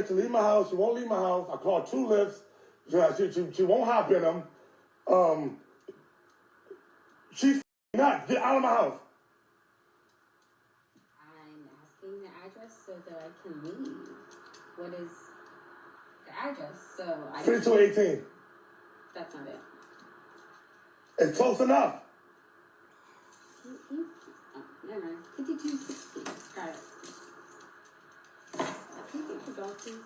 her to leave my house. She won't leave my house. I called 2 lifts. She won't hop in them. She's nuts. Get out of my house. I'm asking the address so that I can leave. What is the address? So I 3218. That's not it. It's close enough. Oh, never mind. 5260. Got it. Can you get your dog, please?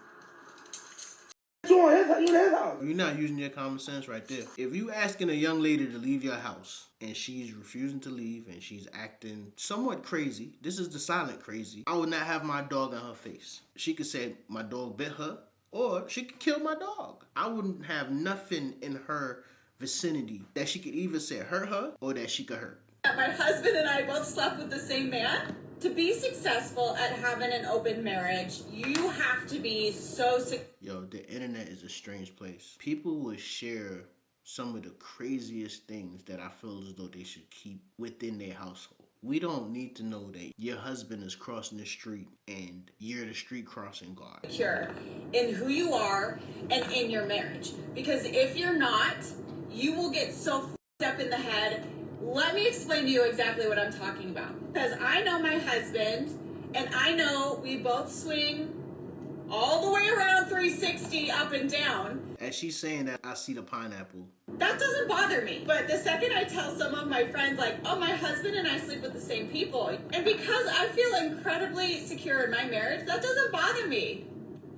You in his house. You're not using your common sense right there. If you asking a young lady to leave your house and she's refusing to leave and she's acting somewhat crazy, this is the silent crazy, I would not have my dog in her face. She could say my dog bit her, or she could kill my dog. I wouldn't have nothing in her vicinity that she could either say hurt her or that she could hurt. My husband and I both slept with the same man. To be successful at having an open marriage, you have to be so Yo, the internet is a strange place. People will share some of the craziest things that I feel as though they should keep within their household. We don't need to know that your husband is crossing the street and you're the street crossing guard. secure in who you are and in your marriage. Because if you're not, you will get so f***ed up in the head. Let me explain to you exactly what I'm talking about. Because I know my husband, and I know we both swing all the way around 360 up and down. As she's saying that, I see the pineapple. That doesn't bother me. But the second I tell some of my friends, like, oh, my husband and I sleep with the same people, and because I feel incredibly secure in my marriage, that doesn't bother me.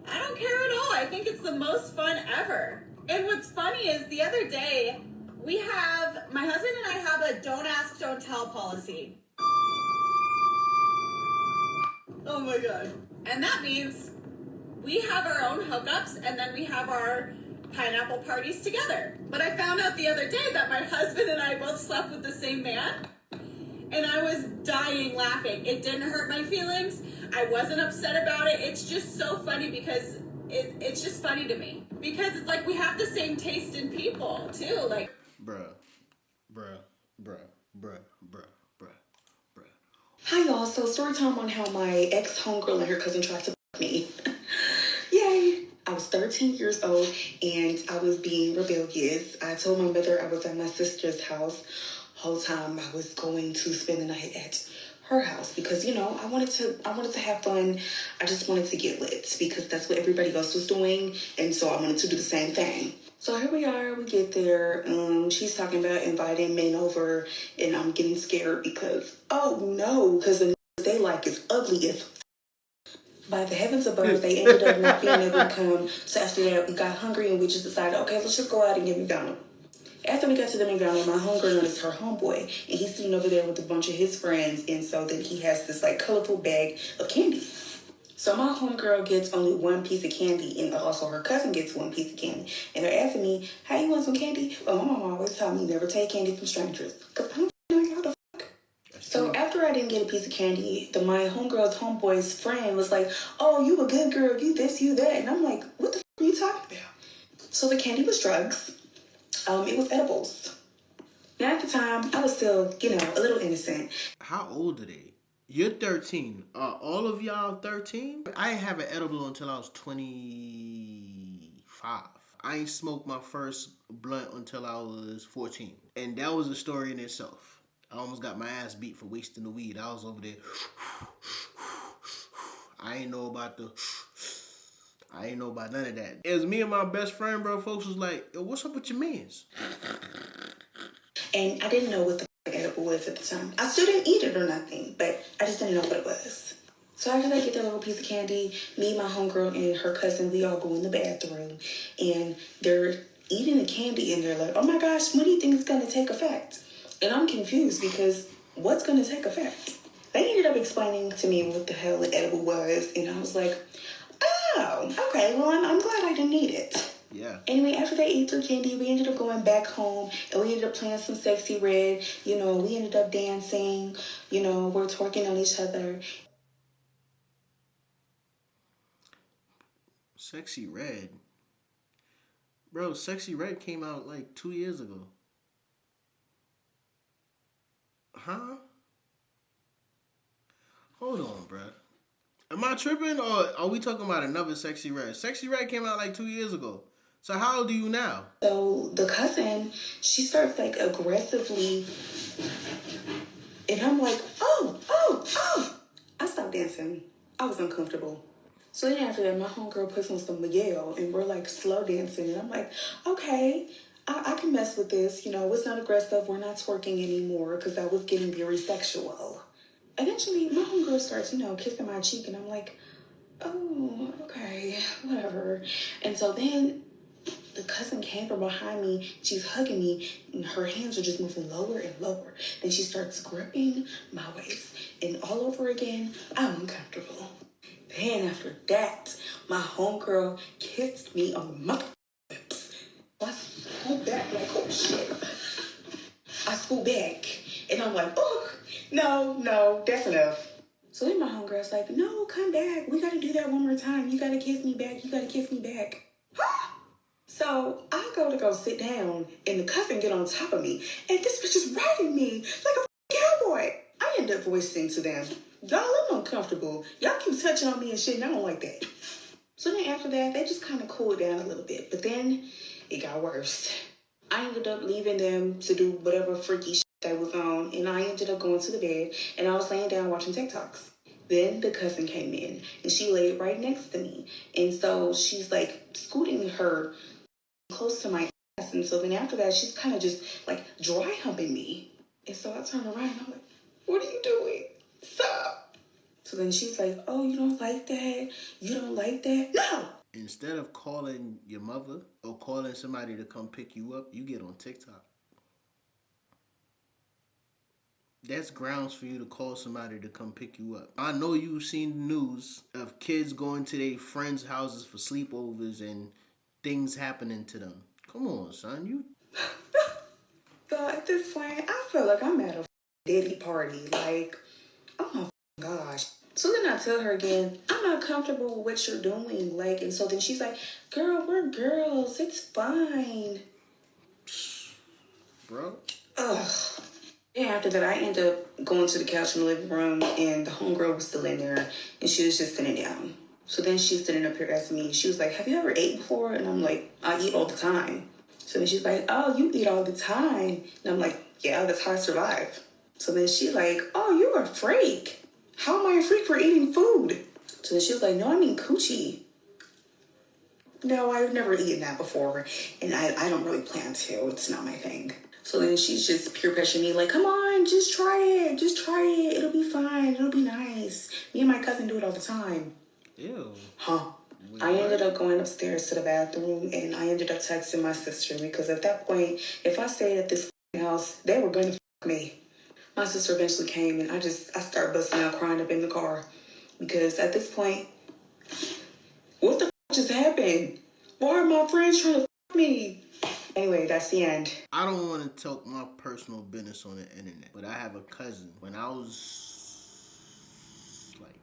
I don't care at all. I think it's the most fun ever. And what's funny is the other day, my husband and I have a don't ask, don't tell policy. Oh my God. And that means we have our own hookups and then we have our pineapple parties together. But I found out the other day that my husband and I both slept with the same man. And I was dying laughing. It didn't hurt my feelings. I wasn't upset about it. It's just so funny because it's just funny to me. Because it's like we have the same taste in people too. Like, Bruh. Hi y'all, so story time on how my ex-homegirl and her cousin tried to fuck me. Yay! I was 13 years old and I was being rebellious. I told my mother I was at my sister's house. Whole time I was going to spend the night at her house because, you know, I wanted to have fun. I just wanted to get lit because that's what everybody else was doing, and so I wanted to do the same thing. So here we are, we get there. She's talking about inviting men over, and I'm getting scared because, oh no, because the they like is ugly as by the heavens above, they ended up not being able to come. So after that, we got hungry and we just decided, okay, let's just go out and get McDonald's. After we got to the McDonald's, my homegirl noticed her homeboy, and he's sitting over there with a bunch of his friends, and so then he has this like colorful bag of candy. So my homegirl gets only one piece of candy, and also her cousin gets one piece of candy. And they're asking me, "How you want some candy?" Well, my mom always told me never take candy from strangers, because I don't know how the fuck. So after I didn't get a piece of candy, my homegirl's homeboy's friend was like, "Oh, you a good girl, you this, you that," and I'm like, "What the fuck are you talking about?" So the candy was drugs. It was edibles. Now at the time, I was still, you know, a little innocent. How old are they? You're 13. Are all of y'all 13? I didn't have an edible until I was 25. I ain't smoked my first blunt until I was 14. And that was a story in itself. I almost got my ass beat for wasting the weed. I was over there. I ain't know about none of that. It was me and my best friend, bro. Folks was like, "Yo, what's up with your mans?" And I didn't know what the edible was at the time. I still didn't eat it or nothing, but I just didn't know what it was. So after they get that little piece of candy, me, my homegirl, and her cousin, we all go in the bathroom, and they're eating the candy, and they're like, "Oh my gosh, when do you think it's going to take effect?" And I'm confused because what's going to take effect? They ended up explaining to me what the hell the edible was, and I was like, oh, okay, well, I'm glad I didn't eat it. Yeah. Anyway, after they ate their candy, we ended up going back home, and we ended up playing some Sexy Red. You know, we ended up dancing. You know, we're twerking on each other. Sexy Red? Bro, Sexy Red came out like 2 years ago. Huh? Hold on, bro. Am I tripping, or are we talking about another Sexy Red? Sexy Red came out like 2 years ago. So how old are you now? So the cousin, she starts like aggressively, and I'm like, oh. I stopped dancing. I was uncomfortable. So then after that, my homegirl puts on some Miguel, and we're like slow dancing, and I'm like, okay, I can mess with this. You know, it's not aggressive. We're not twerking anymore because I was getting very sexual. Eventually, my homegirl starts, kissing my cheek, and I'm like, oh, okay, whatever. And so then the cousin came from behind me. She's hugging me, and her hands are just moving lower and lower. Then she starts gripping my waist, and all over again, I'm uncomfortable. Then after that, my homegirl kissed me on my lips. I scooped back like, oh shit. I scooped back, and I'm like, oh, no, that's enough. So then my homegirl's like, no, come back. We got to do that one more time. You got to kiss me back. You got to kiss me back. So I go sit down, and the cousin get on top of me, and this bitch is riding me like a cowboy. I end up voicing to them, y'all, I'm uncomfortable. Y'all keep touching on me and shit, and I don't like that. So then after that, they just kind of cooled down a little bit, but then it got worse. I ended up leaving them to do whatever freaky shit they was on, and I ended up going to the bed, and I was laying down watching TikToks. Then the cousin came in, and she laid right next to me, and so she's like scooting her close to my ass, and so then after that, she's kind of just like dry humping me. And so I turn around, and I'm like, what are you doing? Stop. So then she's like, oh, you don't like that? You don't like that? No! Instead of calling your mother or calling somebody to come pick you up, you get on TikTok. That's grounds for you to call somebody to come pick you up. I know you've seen the news of kids going to their friends' houses for sleepovers and things happening to them. Come on, son. You. So at this point, I feel like I'm at a daddy party. Like, oh my gosh. So then I tell her again, I'm not comfortable with what you're doing. Like, and so then she's like, girl, we're girls. It's fine. Bro. Ugh. And after that, I ended up going to the couch in the living room, and the homegirl was still in there, and she was just sitting down. So then she's sitting up here asking me, she was like, have you ever ate before? And I'm like, I eat all the time. So then she's like, oh, you eat all the time. And I'm like, yeah, that's how I survive. So then she's like, oh, you're a freak. How am I a freak for eating food? So then she was like, no, I mean coochie. No, I've never eaten that before, and I don't really plan to. It's not my thing. So then she's just peer pressuring me like, come on, just try it. Just try it. It'll be fine. It'll be nice. Me and my cousin do it all the time. Ew. Huh. Wait, I ended what? up going upstairs to the bathroom, and I ended up texting my sister because at that point, if I stayed at this house, they were going to me. My sister eventually came, and I started busting out crying up in the car because at this point, what the just happened? Why are my friends trying to me? Anyway, that's the end. I don't want to talk my personal business on the internet, but I have a cousin. When I was like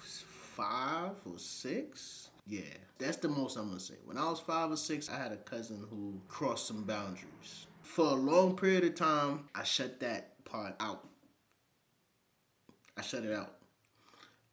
5 or 6, yeah, that's the most I'm gonna say. When I was 5 or 6, I had a cousin who crossed some boundaries. For a long period of time, I shut that part out. I shut it out.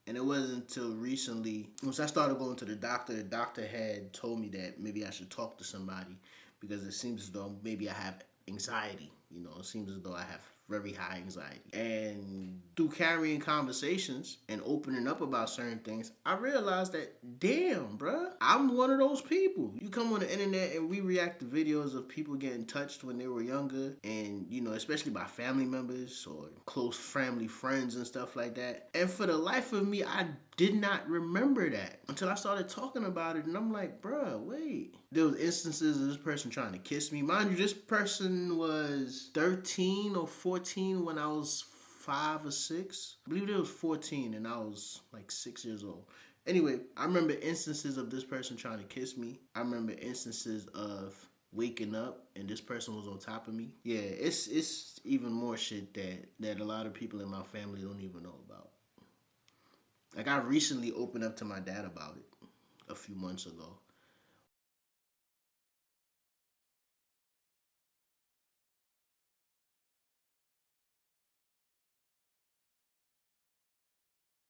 And it wasn't until recently, once I started going to the doctor had told me that maybe I should talk to somebody because it seems as though maybe I have anxiety. You know, it seems as though I have very high anxiety. And through carrying conversations and opening up about certain things, I realized that, damn, bruh, I'm one of those people. You come on the internet and we react to videos of people getting touched when they were younger and, you know, especially by family members or close family friends and stuff like that. And for the life of me, I did not remember that until I started talking about it. And I'm like, bruh, wait. There was instances of this person trying to kiss me. Mind you, this person was 13 or 14 when I was 5 or 6. I believe it was 14 and I was like 6 years old. Anyway, I remember instances of this person trying to kiss me. I remember instances of waking up and this person was on top of me. Yeah, it's even more shit that a lot of people in my family don't even know about. Like, I recently opened up to my dad about it a few months ago.